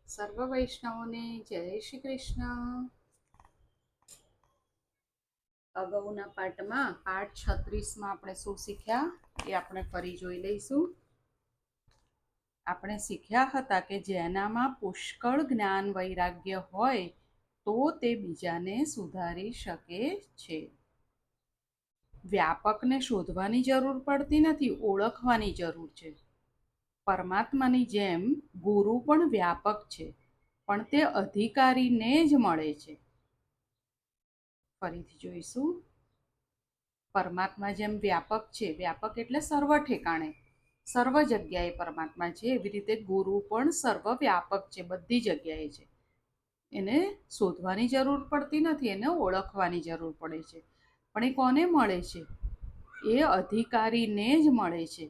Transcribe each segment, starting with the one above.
સર્વ વૈષ્ણવોને જય શ્રી કૃષ્ણ. અગાઉના પાઠમાં પાઠ 36માં આપણે શું શીખ્યા એ આપણે ફરી જોઈ લઈશું. આપણે શીખ્યા હતા કે જેનામાં પુષ્કળ જ્ઞાન વૈરાગ્ય હોય તો તે બીજાને સુધારી શકે છે. વ્યાપકને શોધવાની જરૂર પડતી નથી, ઓળખવાની જરૂર છે. પરમાત્માની જેમ ગુરુ પણ વ્યાપક છે, પણ તે અધિકારીને જ મળે છે. ફરીથી જોઈશું. પરમાત્મા જેમ વ્યાપક છે, વ્યાપક એટલે સર્વ ઠેકાણે, સર્વ જગ્યાએ પરમાત્મા છે, એવી રીતે ગુરુ પણ સર્વ વ્યાપક છે, બધી જગ્યાએ છે. એને શોધવાની જરૂર પડતી નથી, એને ઓળખવાની જરૂર પડે છે. પણ એ કોને મળે છે? એ અધિકારીને જ મળે છે.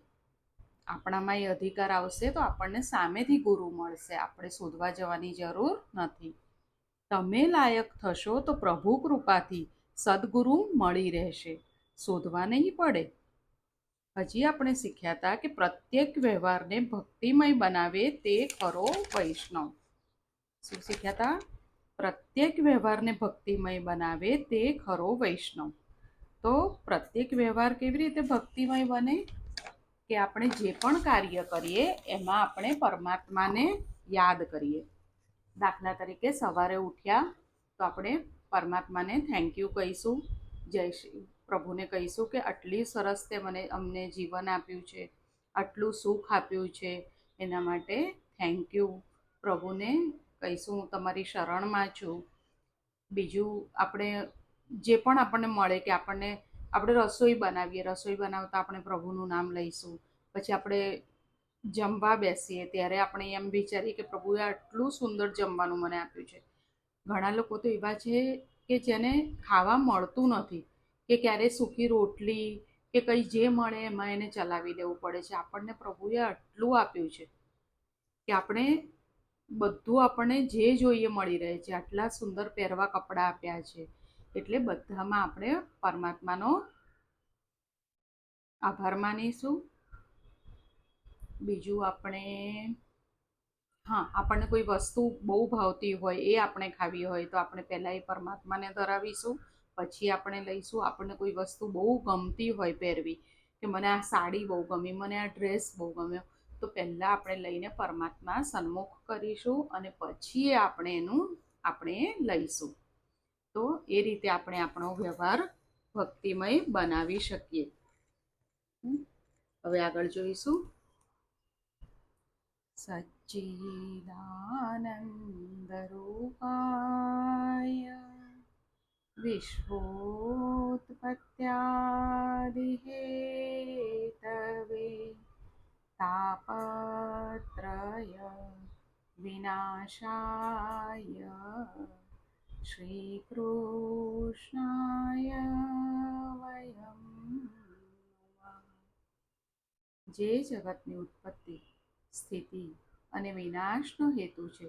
આપણામાં એ અધિકાર આવશે તો આપણને સામેથી ગુરુ મળશે, આપણે શોધવા જવાની જરૂર નથી. તમે લાયક થશો તો પ્રભુ કૃપાથી સદગુરુ મળી રહેશે, શોધવા નહીં પડે. હજી આપણે શીખ્યા હતા કે પ્રત્યેક વ્યવહારને ભક્તિમય બનાવે તે ખરો વૈષ્ણવ. શું શીખ્યા હતા? પ્રત્યેક વ્યવહારને ભક્તિમય બનાવે તે ખરો વૈષ્ણવ. તો પ્રત્યેક વ્યવહાર કેવી રીતે ભક્તિમય બને? કે આપણે જે પણ કાર્ય કરીએ એમાં આપણે પરમાત્માને યાદ કરીએ. દાખલા તરીકે સવારે ઉઠ્યા તો આપણે પરમાત્માને થેન્ક યુ કહીશું, જય શ્રી પ્રભુને કહીશું કે આટલી સરસ તે અમને જીવન આપ્યું છે, આટલું સુખ આપ્યું છે, એના માટે થેન્ક યુ. પ્રભુને કહીશું હું તમારી શરણમાં છું. બીજું આપણે જે પણ આપણને મળે કે આપણે રસોઈ બનાવીએ, રસોઈ બનાવતા આપણે પ્રભુનું નામ લઈશું. પછી આપણે જમવા બેસીએ ત્યારે આપણે એમ વિચારીએ કે પ્રભુએ આટલું સુંદર જમવાનું મને આપ્યું છે. ઘણા લોકો તો એવા છે કે જેને ખાવા મળતું નથી, કે ક્યારે સૂકી રોટલી કે કંઈ જે મળે એમાં એને ચલાવી દેવું પડે છે. આપણને પ્રભુએ આટલું આપ્યું છે કે આપણે બધું આપણને જે જોઈએ મળી રહે છે, આટલા સુંદર પહેરવા કપડાં આપ્યા છે. એટલે બધામાં આપણે પરમાત્માનો આભાર માનીશું. બીજું આપણે આપણને કોઈ વસ્તુ બહુ ભાવતી હોય, એ આપણે ખાવી હોય તો આપણે પહેલાં એ પરમાત્માને ધરાવીશું, પછી આપણે લઈશું. આપણને કોઈ વસ્તુ બહુ ગમતી હોય પહેરવી, કે મને આ સાડી બહુ ગમી, મને આ ડ્રેસ બહુ ગમ્યો, તો પહેલાં આપણે લઈને પરમાત્મા સન્મુખ કરીશું અને પછી આપણે લઈશું. તો એ રીતે આપણે આપણો વ્યવહાર ભક્તિમય બનાવી શકીએ. હવે આગળ જોઈશું. સચ્ચિદાનંદ રૂપાય વિશ્વોત્પત્યાદિહેતવે તાપત્રય વિનાશાય શ્રીકૃષ્ણાય વયમ નમઃ. જે જગતની ઉત્પત્તિ, સ્થિતિ અને વિનાશનો હેતુ છે,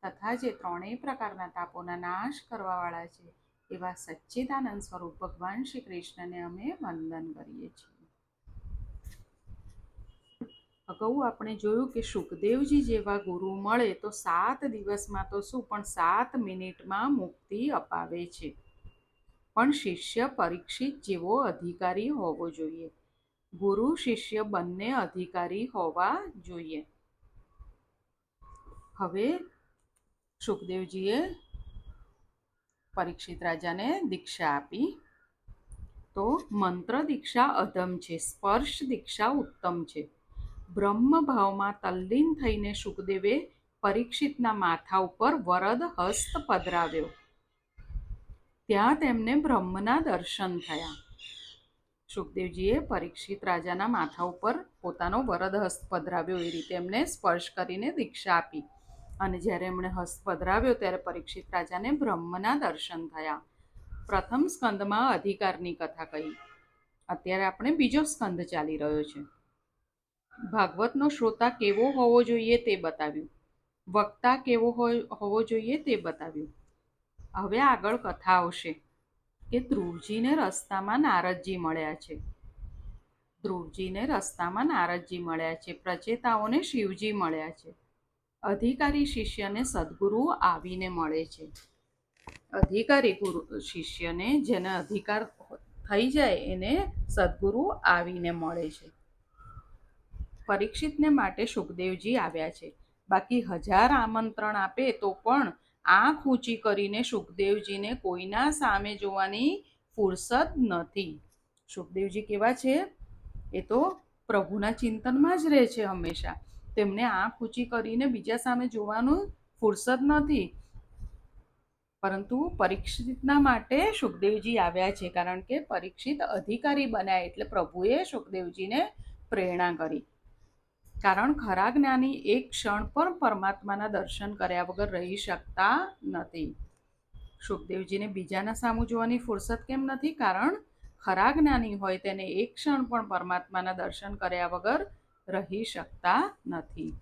તથા જે ત્રણેય પ્રકારના તાપોના નાશ કરવાવાળા છે, એવા સચ્ચિદાનંદ સ્વરૂપ ભગવાન શ્રી કૃષ્ણને અમે વંદન કરીએ છીએ. અગાઉ આપણે જોયું કે સુખદેવજી જેવા ગુરુ મળે તો 7 દિવસમાં તો શું, પણ 7 મિનિટમાં મુક્તિ અપાવે છે. પણ શિષ્ય પરીક્ષિત જેવો અધિકારી હોવો જોઈએ. ગુરુ શિષ્ય બંને અધિકારી હોવા જોઈએ. હવે સુખદેવજીએ પરીક્ષિત રાજાને દીક્ષા આપી. તો મંત્ર દીક્ષા અધમ છે, સ્પર્શ દીક્ષા ઉત્તમ છે. બ્રહ્મ ભાવમાં તલ્લીન થઈને સુખદેવે પરીક્ષિતના માથા ઉપર વરદ હસ્ત પધરાવ્યો. ત્યાં તેમને બ્રહ્મના દર્શન થયા. સુખદેવજીએ પરીક્ષિત રાજાના માથા ઉપર પોતાનો વરદ હસ્ત પધરાવ્યો, એ રીતે એમને સ્પર્શ કરીને દીક્ષા આપી. અને જ્યારે એમણે હસ્ત પધરાવ્યો ત્યારે પરીક્ષિત રાજાને બ્રહ્મના દર્શન થયા. પ્રથમ સ્કંદમાં અધિકારની કથા કહી. અત્યારે આપણે બીજો સ્કંદ ચાલી રહ્યો છે. ભાગવતનો શ્રોતા કેવો હોવો જોઈએ તે બતાવ્યું, વક્તા કેવો હોવો જોઈએ તે બતાવ્યું. હવે આગળ કથા આવશે કે ધ્રુવજીને રસ્તામાં નારદજી મળ્યા છે. પ્રચેતાઓને શિવજી મળ્યા છે. અધિકારી શિષ્યને સદગુરુ આવીને મળે છે. અધિકારી શિષ્યને જેને અધિકાર થઈ જાય એને સદગુરુ આવીને મળે છે. પરીક્ષિતને માટે સુખદેવજી આવ્યા છે. બાકી 1000 આમંત્રણ આપે તો પણ આંખ ઊંચી કરીને સુખદેવજીને કોઈના સામે જોવાની ફુરસદ નથી. સુખદેવજી કેવા છે? એ તો પ્રભુના ચિંતનમાં જ રહે છે હંમેશા. તેમને આંખ ઊંચી કરીને બીજા સામે જોવાનું ફુરસદ નથી. પરંતુ પરીક્ષિતના માટે સુખદેવજી આવ્યા છે, કારણ કે પરીક્ષિત અધિકારી બન્યા એટલે પ્રભુએ સુખદેવજીને પ્રેરણા કરી. કારણ ખરા જ્ઞાની એક ક્ષણ પણ પરમાત્માના દર્શન કર્યા વગર રહી શકતા નથી. સુખદેવજીને બીજાના સામું જોવાની ફુરસદ કેમ નથી? કારણ ખરા જ્ઞાની હોય તેને એક ક્ષણ પણ પરમાત્માના દર્શન કર્યા વગર રહી શકતા નથી.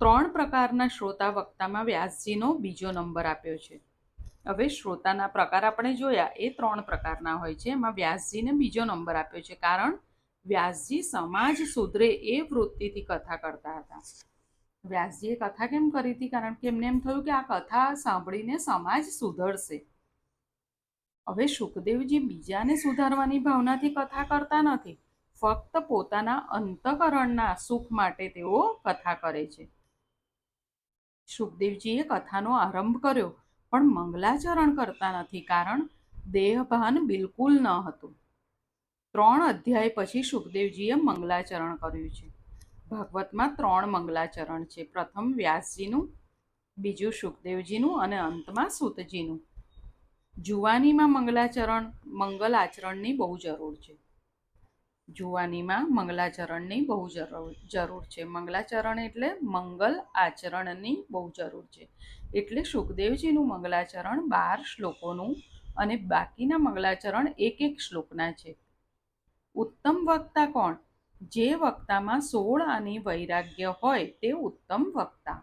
3 પ્રકારના શ્રોતા વક્તામાં વ્યાસજીનો બીજો નંબર આપ્યો છે. હવે શ્રોતાના પ્રકાર આપણે જોયા, એ 3 પ્રકારના હોય છે. એમાં વ્યાસજીને બીજો નંબર આપ્યો છે, કારણ વ્યાસજી સમાજ સુધરે એ વૃત્તિથી કથા કરતા હતા. વ્યાસજીએ કથા કેમ કરી હતી? કારણ કે એમને એમ થયું કે આ કથા સાંભળીને સમાજ સુધરશે. હવે સુખદેવજી બીજાને સુધારવાની ભાવનાથી કથા કરતા નથી, ફક્ત પોતાના અંતઃકરણના સુખ માટે તેઓ કથા કરે છે. સુખદેવજીએ કથાનો આરંભ કર્યો પણ મંગલાચરણ કરતા નથી, કારણ દેહભાન બિલકુલ ન હતું. 3 અધ્યાય પછી સુખદેવજીએ મંગલાચરણ કર્યું છે. ભાગવતમાં 3 મંગલાચરણ છે. પ્રથમ વ્યાસજીનું, બીજું સુખદેવજીનું અને અંતમાં સૂતજીનું. જુવાનીમાં મંગલ આચરણની બહુ જરૂર છે. જુવાનીમાં મંગલાચરણની બહુ જરૂર છે. મંગલાચરણ એટલે મંગલ આચરણની બહુ જરૂર છે. એટલે સુખદેવજીનું મંગલાચરણ 12 શ્લોકોનું અને બાકીના મંગલાચરણ 1 શ્લોકના છે. ઉત્તમ વક્તા કોણ? જે વક્તામાં 16 આની વૈરાગ્ય હોય તે ઉત્તમ વક્તા.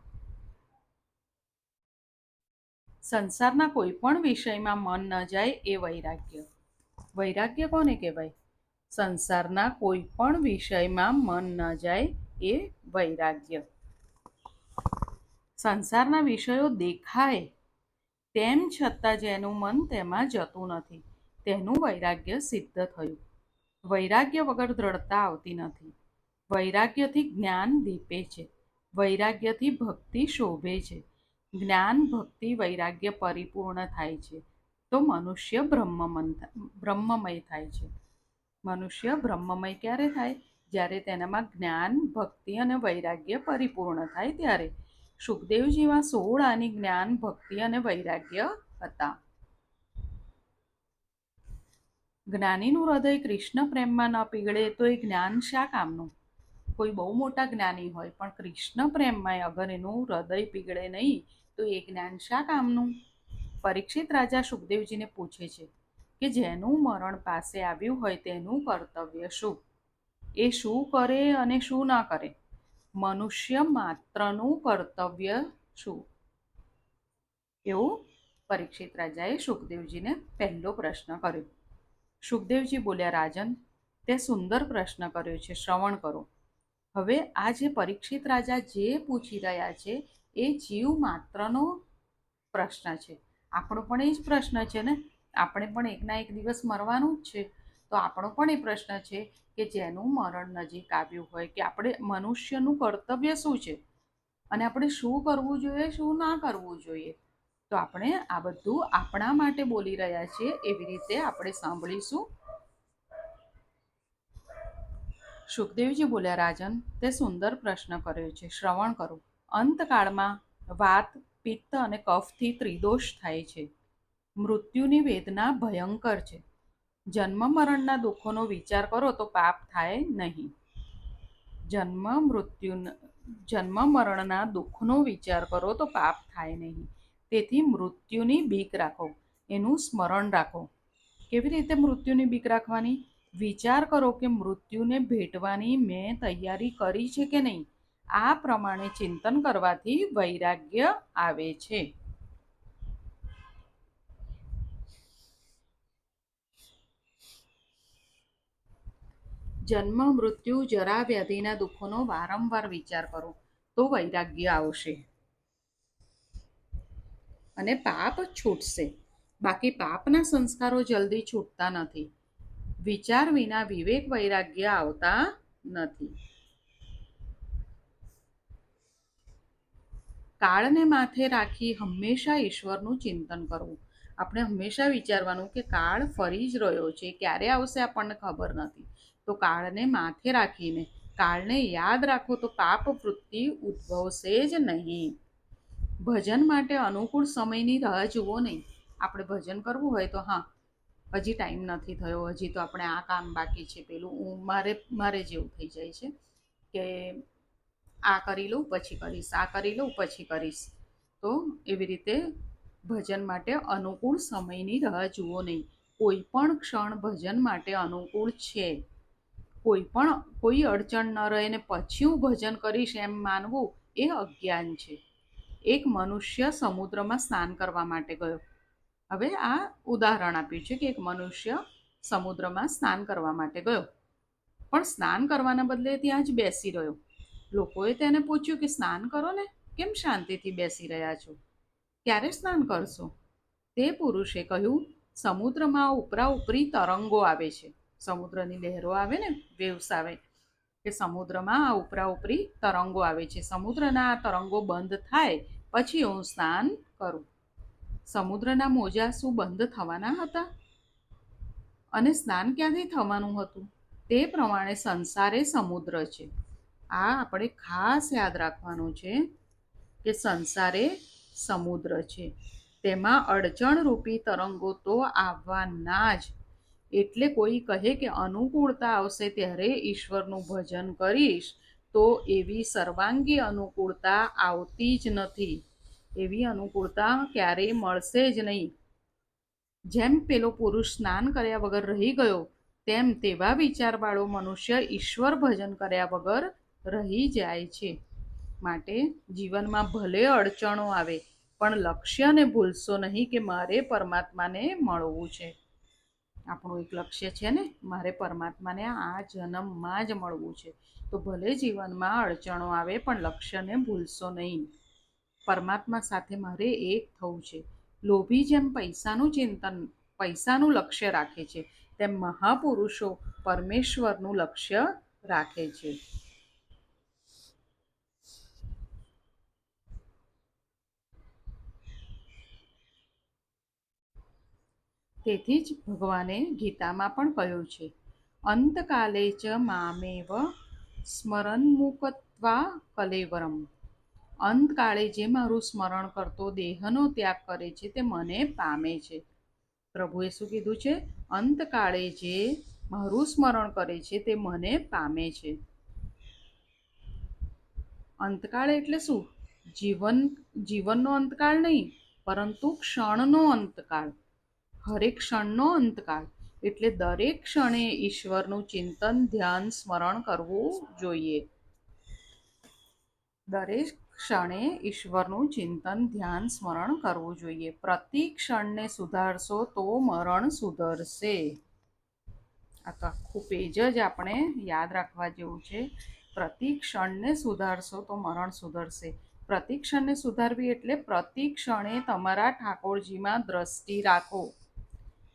સંસારના કોઈ પણ વિષયમાં મન ન જાય એ વૈરાગ્ય. વૈરાગ્ય કોને કહેવાય? સંસારના કોઈ પણ વિષયમાં મન ન જાય એ વૈરાગ્ય. સંસારના વિષયો દેખાય તેમ છતાં જેનું મન તેમાં જતું નથી તેનું વૈરાગ્ય સિદ્ધ થયું. વૈરાગ્ય વગર દ્રઢતા આવતી નથી. વૈરાગ્યથી જ્ઞાન દીપે છે. વૈરાગ્યથી ભક્તિ શોભે છે. જ્ઞાન ભક્તિ વૈરાગ્ય પરિપૂર્ણ થાય છે તો મનુષ્ય બ્રહ્મમય થાય છે. મનુષ્ય બ્રહ્મમય ક્યારે થાય? જ્યારે તેનામાં જ્ઞાન ભક્તિ અને વૈરાગ્ય પરિપૂર્ણ થાય ત્યારે. સુખદેવજીમાં 16 આની જ્ઞાન ભક્તિ અને વૈરાગ્ય હતા. જ્ઞાનીનું હૃદય કૃષ્ણ પ્રેમમાં ન પીગળે તો એ જ્ઞાન શા કામનું? કોઈ બહુ મોટા જ્ઞાની હોય પણ કૃષ્ણ પ્રેમમાં અગર એનું હૃદય પીગળે નહીં તો એ જ્ઞાન શા કામનું? પરીક્ષિત રાજા સુખદેવજીને પૂછે છે કે જેનું મરણ પાસે આવ્યું હોય તેનું કર્તવ્ય શું? એ શું કરે અને શું ના કરે? મનુષ્ય માત્રનું કર્તવ્ય શું? એવું પરીક્ષિત રાજાએ સુખદેવજીને પહેલો પ્રશ્ન કર્યો. સુખદેવજી બોલ્યા, રાજન, તે સુંદર પ્રશ્ન કર્યો છે, શ્રવણ કરો. હવે આ જે પરીક્ષિત રાજા જે પૂછી રહ્યા છે એ જીવ માત્રનો પ્રશ્ન છે. આપણો પણ એ જ પ્રશ્ન છે ને. આપણે પણ એકના એક દિવસ મરવાનું જ છે. તો આપણો પણ એ પ્રશ્ન છે કે જેનું મરણ નજીક આવ્યું હોય કે આપણે મનુષ્યનું કર્તવ્ય શું છે અને આપણે શું કરવું જોઈએ, શું ના કરવું જોઈએ. તો આપણે આ બધું આપણા માટે બોલી રહ્યા છીએ એવી રીતે આપણે સાંભળીશું. સુખદેવજી બોલ્યા, રાજન, તે સુંદર પ્રશ્ન કર્યો છે, શ્રવણ કરો. અંતકાળમાં વાત, પિત્ત અને કફથી ત્રિદોષ થાય છે. મૃત્યુની વેદના ભયંકર છે. જન્મ મરણના દુઃખોનો વિચાર કરો તો પાપ થાય નહીં. જન્મ મરણના દુઃખનો વિચાર કરો તો પાપ થાય નહીં. તેથી મૃત્યુની બીક રાખો, એનું સ્મરણ રાખો. કેવી રીતે મૃત્યુની બીક રાખવાની? વિચાર કરો કે મૃત્યુને ભેટવાની મેં તૈયારી કરી છે કે નહીં. આ પ્રમાણે ચિંતન કરવાથી વૈરાગ્ય આવે છે. જન્મ મૃત્યુ જરા વ્યાધિના દુઃખોનો વારંવાર વિચાર કરો. તો વૈરાગ્ય આવશે અને પાપ છૂટશે. બાકી પાપના સંસ્કારો જલ્દી છૂટતા નથી. વિચાર વિના વિવેક વૈરાગ્ય આવતા નથી. કાળને માથે રાખી હંમેશા ઈશ્વરનું ચિંતન કરવું. આપણે હંમેશા વિચારવાનું કે કાળ ફરી જ રહ્યો છે, ક્યારે આવશે આપણને ખબર નથી. તો કાળને માથે રાખીને કાળને યાદ રાખો તો પાપ વૃત્તિ ઉદ્ભવશે જ નહીં. ભજન માટે અનુકૂળ સમયની રાહ જુઓ નહીં. આપણે ભજન કરવું હોય તો હા, હજી ટાઈમ નથી થયો, હજી તો આપણે આ કામ બાકી છે, પેલું મારે જેવું થઈ જાય છે કે આ કરી લઉં પછી કરીશ, આ કરી લઉં પછી કરીશ. તો એવી રીતે ભજન માટે અનુકૂળ સમયની રાહ જુઓ નહીં. કોઈ પણ ક્ષણ ભજન માટે અનુકૂળ છે. કોઈ અડચણ ન રહે ને પછી હું ભજન કરીશ એમ માનવું એ અજ્ઞાન છે. એક મનુષ્ય સમુદ્રમાં સ્નાન કરવા માટે ગયો. હવે આ ઉદાહરણ આપ્યું છે કે એક મનુષ્ય સમુદ્રમાં સ્નાન કરવા માટે ગયો, પણ સ્નાન કરવાના બદલે ત્યાં જ બેસી રહ્યો. લોકોએ તેને પૂછ્યું કે સ્નાન કરો ને, કેમ શાંતિથી બેસી રહ્યા છો, ક્યારે સ્નાન કરશો? તે પુરુષે કહ્યું, સમુદ્રમાં ઉપરા ઉપરી તરંગો આવે છે. સમુદ્રની લહેરો આવે ને, વેવ્સ આવે, કે સમુદ્રમાં આ ઉપરા ઉપરી તરંગો આવે છે. સમુદ્રના આ તરંગો બંધ થાય પછી હું સ્નાન કરું. સમુદ્રના મોજા શું બંધ થવાના હતા? અને સ્નાન ક્યાંથી થવાનું હતું? તે પ્રમાણે સંસારે સમુદ્ર છે. આ આપણે ખાસ યાદ રાખવાનું છે કે સંસારે સમુદ્ર છે, તેમાં અડચણરૂપી તરંગો તો આવવાના જ. એટલે કોઈ કહે કે અનુકૂળતા આવશે ત્યારે ઈશ્વરનું ભજન કરીશ, તો એવી સર્વાંગી અનુકૂળતા આવતી જ નથી. એવી અનુકૂળતા ક્યારેય મળશે જ નહીં. જેમ પેલો પુરુષ સ્નાન કર્યા વગર રહી ગયો, તેમ તેવા વિચારવાળો મનુષ્ય ઈશ્વર ભજન કર્યા વગર રહી જાય છે. માટે જીવનમાં ભલે અડચણો આવે, પણ લક્ષ્યને ભૂલશો નહીં કે મારે પરમાત્માને મળવું છે. આપણું એક લક્ષ્ય છે ને, મારે પરમાત્માને આ જન્મમાં જ મળવું છે. તો ભલે જીવનમાં અડચણો આવે પણ લક્ષ્યને ભૂલશો નહીં. પરમાત્મા સાથે મારે એક થવું છે. લોભી જેમ પૈસાનું લક્ષ્ય રાખે છે, તેમ મહાપુરુષો પરમેશ્વરનું લક્ષ્ય રાખે છે. તેથી જ ભગવાને ગીતામાં પણ કહ્યું છે, અંતકાલે ચ મામેવ સ્મરન્મુક્ત્વા કલેવરમ. અંતકાળે જે મારું સ્મરણ કરતો દેહનો ત્યાગ કરે છે તે મને પામે છે. પ્રભુએ શું કીધું છે? અંતકાળે જે મારું સ્મરણ કરે છે તે મને પામે છે. અંતકાળ એટલે શું? જીવનનો અંતકાળ નહીં, પરંતુ ક્ષણનો અંતકાળ. હરેક ક્ષણનો અંતકાળ. એટલે દરેક ક્ષણે ઈશ્વરનું ચિંતન, ધ્યાન, સ્મરણ કરવું જોઈએ. દરેક ક્ષણે ઈશ્વરનું ચિંતન, ધ્યાન, સ્મરણ કરવું જોઈએ. પ્રતિ ક્ષણને સુધારશો તો મરણ સુધરશે. આ તો આખું પેજ જ આપણે યાદ રાખવા જેવું છે. પ્રતિ ક્ષણને સુધારશો તો મરણ સુધરશે. પ્રતિ ક્ષણને સુધારવી એટલે પ્રતિ ક્ષણે તમારા ઠાકોરજીમાં દ્રષ્ટિ રાખો.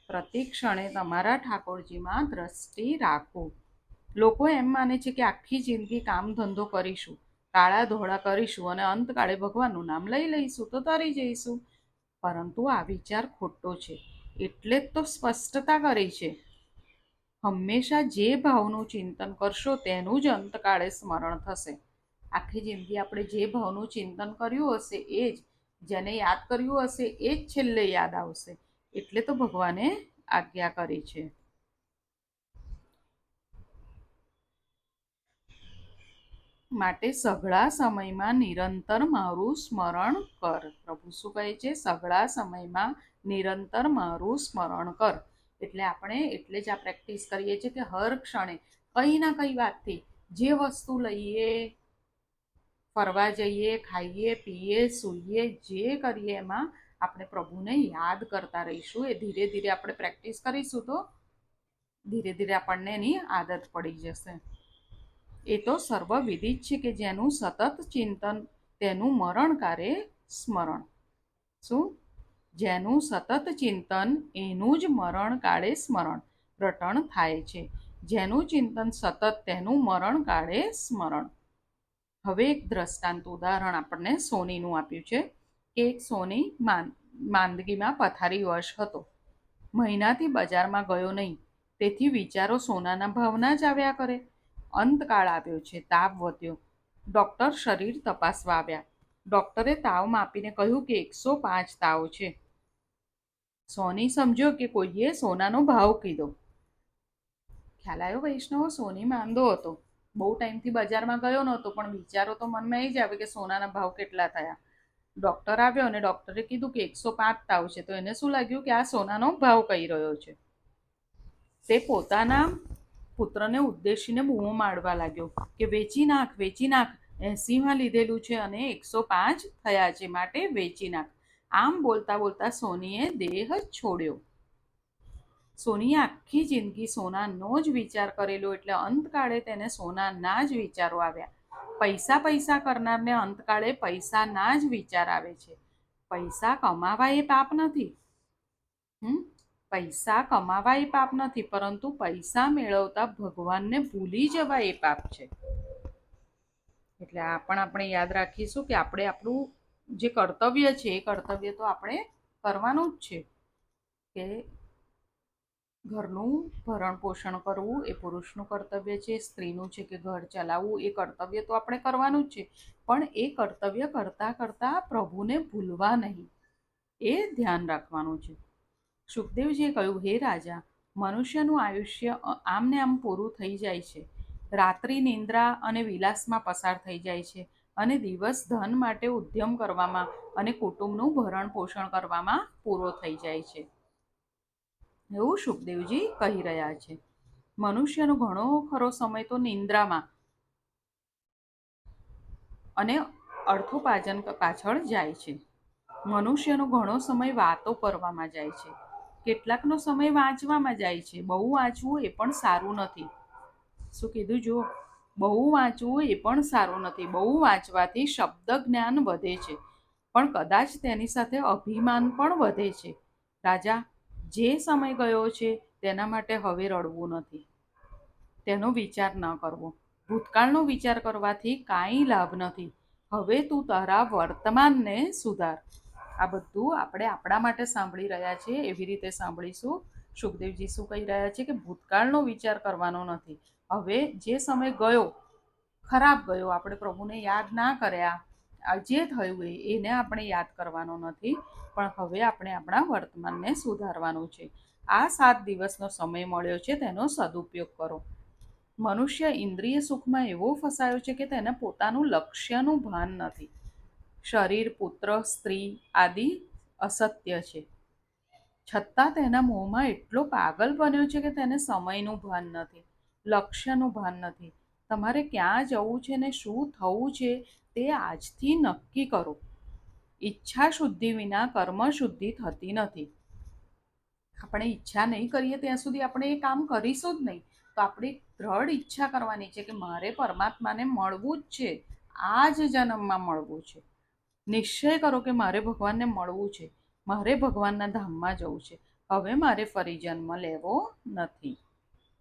પ્રતિ ક્ષણે તમારા ઠાકોરજીમાં દ્રષ્ટિ રાખો. લોકો એમ માને છે કે આખી જિંદગી કામ ધંધો કરીશું, કાળા ધોળા કરીશું અને અંતકાળે ભગવાનનું નામ લઈ લઈશું તો તરી જઈશું. પરંતુ આ વિચાર ખોટો છે. એટલે જ તો સ્પષ્ટતા કરી છે, હંમેશા જે ભાવનું ચિંતન કરશો તેનું જ અંતકાળે સ્મરણ થશે. આખી જિંદગી આપણે જે ભાવનું ચિંતન કર્યું હશે એ જ, જેને યાદ કર્યું હશે એ જ છેલ્લે યાદ આવશે. એટલે તો ભગવાને આજ્ઞા કરી છે. માટે સઘળા સમયમાં નિરંતર મારું સ્મરણ કર. પ્રભુ શું કહે છે? સઘળા સમયમાં નિરંતર મારું સ્મરણ કર. એટલે આપણે એટલે જ આ પ્રેક્ટિસ કરીએ છીએ કે હર ક્ષણે કંઈ ના કંઈ વાતથી જે વસ્તુ લઈએ, ફરવા જઈએ, ખાઈએ, પીએ, સૂઈએ, જે કરીએ એમાં આપણે પ્રભુને યાદ કરતા રહીશું. એ ધીરે ધીરે આપણે પ્રેક્ટિસ કરીશું તો ધીરે ધીરે આપણને એની આદત પડી જશે. એ તો સર્વવિદિત છે કે જેનું સતત ચિંતન તેનું મરણકારે સ્મરણ. શું? જેનું સતત ચિંતન એનું જ મરણકાળે સ્મરણ, રટણ થાય છે. જેનું ચિંતન સતત તેનું મરણકાળે સ્મરણ. હવે એક દ્રષ્ટાંત ઉદાહરણ આપણને સોનીનું આપ્યું છે કે એક સોની માંદગીમાં પથારી વશ હતો. મહિનાથી બજારમાં ગયો નહીં, તેથી વિચારો સોનાના ભાવના જ આવ્યા કરે. અંતકાળ આવ્યો છે, તાપ વધ્યો. ડૉક્ટર શરીર તપાસવા આવ્યા. ડૉક્ટરે તાવ માપીને કહ્યું કે 105 તાવ છે. સોની સમજ્યો કે કોઈએ સોનાનો ભાવ કીધો. ખ્યાલ આવ્યો વૈષ્ણવો? સોની માંદો હતો, બહુ ટાઈમથી બજારમાં ગયો નહોતો, પણ વિચારો તો મનમાં એ જ આવે કે સોનાના ભાવ કેટલા થયા. ડૉક્ટર આવ્યો અને ડૉક્ટરે કીધું કે 105 તાવ છે. તો એને શું લાગ્યું કે આ સોનાનો ભાવ કહી રહ્યો છે. તે પોતાના પુત્રને ઉદ્દેશીને બૂમો મારવા લાગ્યો કે વેચી નાખ, વેચી નાખ, 80માં લીધેલું છે અને 105 થયા છે, માટે વેચી નાખ. આમ બોલતા બોલતા સોનીએ દેહ જ છોડ્યો. સોનીએ આખી જિંદગી સોનાનો જ વિચાર કરેલો, એટલે અંતકાળે તેને સોનાના જ વિચારો આવ્યા. પૈસા પૈસા કરનારને અંતકાળે પૈસાના જ વિચાર આવે છે. પૈસા કમાવા એ પાપ નથી. પૈસા કમાવા એ પાપ નથી, પરંતુ પૈસા મેળવતા ભગવાનને ભૂલી જવા એ પાપ છે. એટલે આ પણ આપણે યાદ રાખીશું કે આપણે આપણું જે કર્તવ્ય છે એ કર્તવ્ય તો આપણે કરવાનું જ છે. કે ઘરનું ભરણ પોષણ કરવું એ પુરુષનું કર્તવ્ય છે, સ્ત્રીનું છે કે ઘર ચલાવવું એ કર્તવ્ય તો આપણે કરવાનું જ છે, પણ એ કર્તવ્ય કરતાં કરતાં પ્રભુને ભૂલવા નહીં, એ ધ્યાન રાખવાનું છે. સુખદેવજીએ કહ્યું, હે રાજા, મનુષ્યનું આયુષ્ય આમને આમ પૂરું થઈ જાય છે. રાત્રિ નિંદ્રા અને વિલાસમાં પસાર થઈ જાય છે, અને દિવસ ધન માટે ઉદ્યમ કરવામાં અને કુટુંબનું ભરણ પોષણ કરવામાં પૂરો થઈ જાય છે. એવું સુખદેવજી કહી રહ્યા છે. મનુષ્યનો ઘણો ખરો સમય તો નિંદ્રામાં અને અર્થોપાર્જન પાછળ જાય છે. મનુષ્યનો ઘણો સમય વાતો કરવામાં જાય છે. કેટલાકનો સમય વાંચવામાં જાય છે. બહુ વાંચવું એ પણ સારું નથી. શું કીધું જુઓ? બહુ વાંચવું એ પણ સારું નથી. બહુ વાંચવાથી શબ્દ જ્ઞાન વધે છે, પણ કદાચ તેની સાથે અભિમાન પણ વધે છે. રાજા, જે સમય ગયો છે તેના માટે હવે રડવું નથી, તેનો વિચાર ન કરવો. ભૂતકાળનો વિચાર કરવાથી કાંઈ લાભ નથી. હવે તું તારા વર્તમાનને સુધાર. આ બધું આપણે આપણા માટે સાંભળી રહ્યા છીએ, એવી રીતે સાંભળીશું. સુખદેવજી શું કહી રહ્યા છે કે ભૂતકાળનો વિચાર કરવાનો નથી. હવે જે સમય ગયો, ખરાબ ગયો, આપણે પ્રભુને યાદ ના કર્યા, જે થયું એને આપણે યાદ કરવાનો નથી, પણ હવે આપણે આપણા વર્તમાનને સુધારવાનું છે. આ 7 દિવસનો સમય મળ્યો છે, તેનો સદુપયોગ કરો. મનુષ્ય ઇન્દ્રિય સુખમાં એવો ફસાયો છે કે તેને પોતાનું લક્ષ્યનું ભાન નથી. શરીર, પુત્ર, સ્ત્રી આદિ અસત્ય છે, છતાં તેના મોહમાં એટલો પાગલ બન્યો છે કે તેને સમયનું ભાન નથી, લક્ષ્યનું ભાન નથી. તમારે ક્યાં જવું છે ને શું થવું છે તે આજથી નક્કી કરો. ઈચ્છા શુદ્ધિ વિના કર્મ શુદ્ધિ થતી નથી. આપણે ઈચ્છા નહીં કરીએ ત્યાં સુધી આપણે એ કામ કરીશું જ નહીં. તો આપણે દ્રઢ ઈચ્છા કરવાની છે કે મારે પરમાત્માને મળવું જ છે, આ જ જન્મમાં મળવું છે. નિશ્ચય કરો કે મારે ભગવાનને મળવું છે, મારે ભગવાનના ધામમાં જવું છે. હવે મારે ફરી જન્મ લેવો નથી.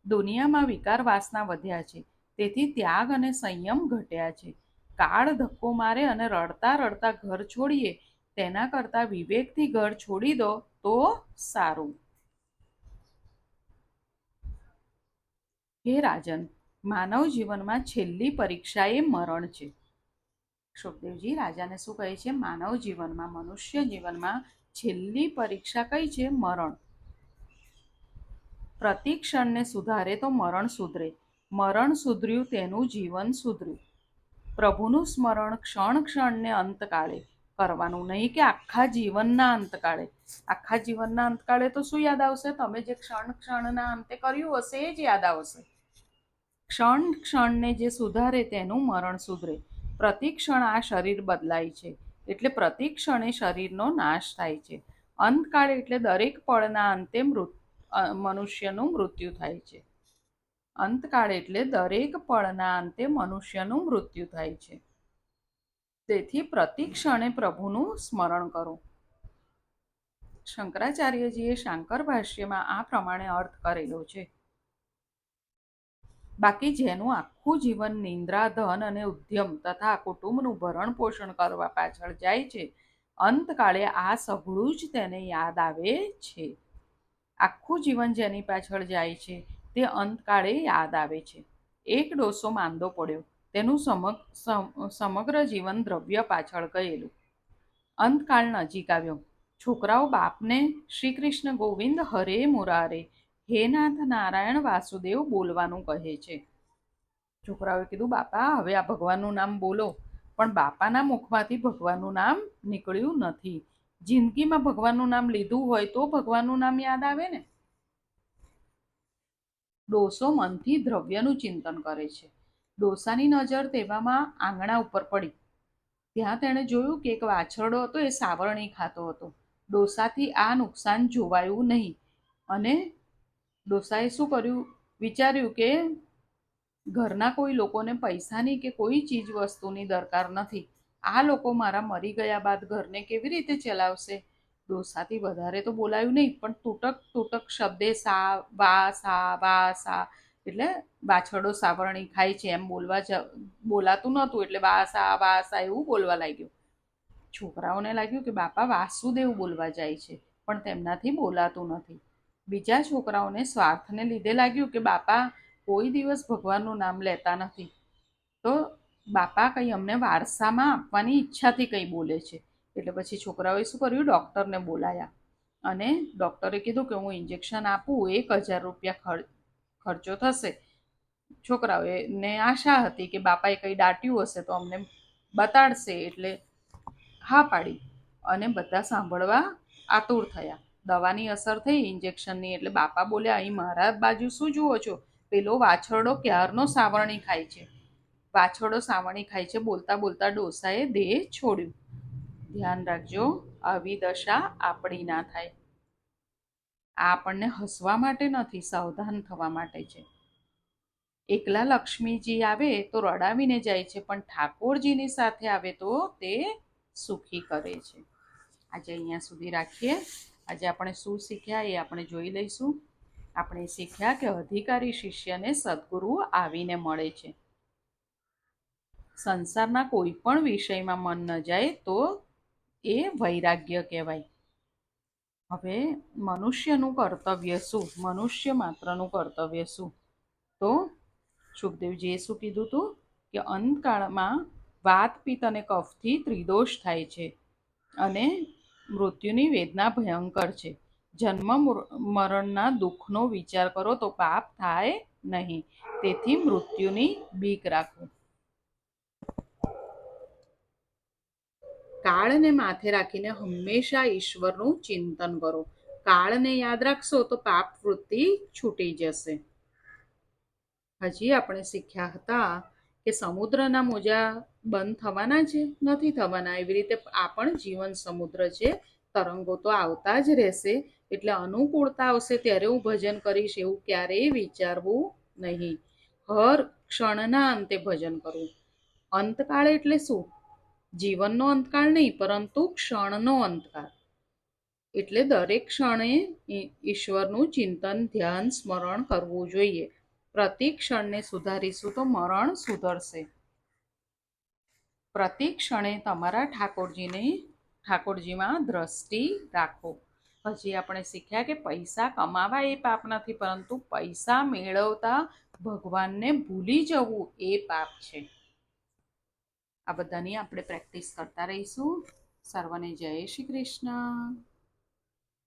દુનિયામાં વિકાર વાસના વધ્યા છે, તેથી ત્યાગ અને સંયમ ઘટ્યા છે. કાળ ધક્કો મારે અને રડતા રડતા ઘર છોડીએ તેના કરતાં વિવેકથી ઘર છોડી દો તો સારું. હે રાજન, માનવ જીવનમાં છેલ્લી પરીક્ષા એ મરણ છે. સુખદેવજી રાજાને શું કહે છે? માનવ જીવનમાં, મનુષ્ય જીવનમાં છેલ્લી પરીક્ષા કઈ છે? મરણ. પ્રતિ ક્ષણને સુધારે તો મરણ સુધરે. મરણ સુધર્યું તેનું જીવન સુધર્યું. પ્રભુનું સ્મરણ ક્ષણ ક્ષણને અંતકાળે કરવાનું, નહીં કે આખા જીવનના અંતકાળે. આખા જીવનના અંતકાળે તો શું યાદ આવશે? તમે જે ક્ષણ ક્ષણના અંતે કર્યું હશે એ જ યાદ આવશે. ક્ષણ ક્ષણને જે સુધારે તેનું મરણ સુધરે. પ્રતિ ક્ષણ આ શરીર બદલાય છે, એટલે પ્રતિ ક્ષણે શરીરનો નાશ થાય છે. અંતકાળ એટલે દરેક પળના અંતે મનુષ્યનું મૃત્યુ થાય છે. અંતકાળ એટલે દરેક પળના અંતે મનુષ્યનું મૃત્યુ થાય છે. તેથી પ્રતિ ક્ષણે પ્રભુનું સ્મરણ કરો. શંકરાચાર્યજીએ શાંકર ભાષ્યમાં આ પ્રમાણે અર્થ કરેલો છે. બાકી જેનું આખું જીવન નિંદ્રા, ધન અને ઉદ્યમ તથા કુટુંબનું ભરણ પોષણ કરવા પાછળ જાય છે, અંતકાળે આ સઘળું જ તેને યાદ આવે છે. આખું જીવન જેની પાછળ જાય છે તે અંતકાળે યાદ આવે છે. એક ડોસો માંદો પડ્યો, તેનું સમગ્ર જીવન દ્રવ્ય પાછળ ગયેલું. અંતકાળ નજીક આવ્યો. છોકરાઓ બાપને શ્રી કૃષ્ણ ગોવિંદ હરે મુરારે, હે નાથ નારાયણ વાસુદેવ બોલવાનું કહે છે. છોકરાઓએ કીધું, બાપા હવે આ ભગવાનનું નામ બોલો. પણ બાપાના મુખમાંથી ભગવાનનું નામ નીકળ્યું નથી. જિંદગીમાં ભગવાનનું નામ લીધું હોય તો ભગવાનનું નામ યાદ આવે ને. ડોસો મનથી દ્રવ્યનું ચિંતન કરે છે. ડોસાની નજર તેવામાં આંગણા ઉપર પડી. ત્યાં તેણે જોયું કે એક વાછરડો હતો એ સાવરણી ખાતો હતો. ડોસાથી આ નુકસાન જોવાયું નહીં અને ડોસાએ શું કર્યું, વિચાર્યું કે ઘરના કોઈ લોકોને પૈસાની કે કોઈ ચીજ વસ્તુની દરકાર નથી. આ લોકો મારા મરી ગયા બાદ ઘરને કેવી રીતે ચલાવશે? ડોસાથી વધારે તો બોલાયું નહીં, પણ તૂટક તૂટક શબ્દે સા એટલે વાછરડો સાવરણી ખાય છે એમ બોલાતું નહોતું, એટલે વા સા એવું બોલવા લાગ્યું. છોકરાઓને લાગ્યું કે બાપા વાસુદેવ બોલવા જાય છે, પણ તેમનાથી બોલાતું નથી. બીજા છોકરાઓને સ્વાર્થને લીધે લાગ્યું કે બાપા કોઈ દિવસ ભગવાનનું નામ લેતા નથી, તો બાપા કંઈ અમને વારસામાં આપવાની ઈચ્છાથી કંઈ બોલે છે. એટલે પછી છોકરાઓએ શું કર્યું, ડૉક્ટરને બોલાયા અને ડૉક્ટરે કીધું કે હું ઇન્જેક્શન આપું, 1000 રૂપિયા ખર્ચો થશે. છોકરાઓને આશા હતી કે બાપાએ કંઈ દાટ્યું હશે તો અમને બતાડશે, એટલે હા પાડી અને બધા સાંભળવા આતુર થયા. દવાની અસર થઈ ઇન્જેક્શનની, એટલે બાપા બોલ્યા, અહીં મારા બાજુ શું જુઓ છો? પેલો વાછરડો ક્યારનો સાવરણી ખાય છે. વાછરડો સાવરણી ખાય છે બોલતા બોલતા ડોસાએ દેહ છોડ્યું. ધ્યાન રાખજો, આવી દશા આપણી ના થાય. આ આપણને હસવા માટે નથી, સાવધાન થવા માટે છે. એકલા લક્ષ્મીજી આવે તો રડાવીને જાય છે, પણ ઠાકોરજીની સાથે આવે તો તે સુખી કરે છે. આજે અહીંયા સુધી રાખીએ. આજે આપણે શું શીખ્યા એ આપણે જોઈ લઈશું. આપણે શીખ્યા કે અધિકારી શિષ્યને સદ્ગુરુ આવીને મળે છે. સંસારના કોઈ પણ વિષયમાં મન ન જાય તો એ વૈરાગ્ય કહેવાય. હવે મનુષ્યનું કર્તવ્ય શું? મનુષ્ય માત્રનું કર્તવ્ય શું? તો સુખદેવજીએ શું કીધું હતું કે અંતકાળમાં વાત, પિત્ત અને કફથી ત્રિદોષ થાય છે અને મૃત્યુની વેદના ભયંકર છે. જન્મ મરણના દુઃખનો વિચાર કરો તો પાપ થાય નહીં. તેથી મૃત્યુની બીક રાખો. કાળને માથે રાખીને હંમેશા ઈશ્વરનું ચિંતન કરો. કાળને યાદ રાખશો તો પાપ વૃત્તિ છૂટી જશે. હજી આપણે શીખ્યા હતા કે સમુદ્રના મોજા બંધ થવાના છે? નથી થવાના. એવી રીતે આ પણ જીવન સમુદ્ર છે. તરંગો તો આવતા જ રહેશે. એટલે અનુકૂળતા આવશે ત્યારે હું ભજન કરીશ એવું ક્યારેય વિચારવું નહીં. હર ક્ષણના અંતે ભજન કરવું. અંતકાળ એટલે શું? જીવનનો અંતકાળ નહીં, પરંતુ ક્ષણનો અંતકાળ. એટલે દરેક ક્ષણે ઈશ્વરનું ચિંતન, ધ્યાન, સ્મરણ કરવું જોઈએ. પ્રતિ ક્ષણને સુધારીશું તો મરણ સુધરશે. પ્રતિ ક્ષણે તમારા ઠાકોરજીમાં દ્રષ્ટિ રાખો. હજી આપણે શીખ્યા કે પૈસા કમાવા એ પાપ નથી, પરંતુ પૈસા મેળવતા ભગવાનને ભૂલી જવું એ પાપ છે. આ બધાની આપણે પ્રેક્ટિસ કરતા રહીશું. સર્વને જય શ્રી કૃષ્ણ.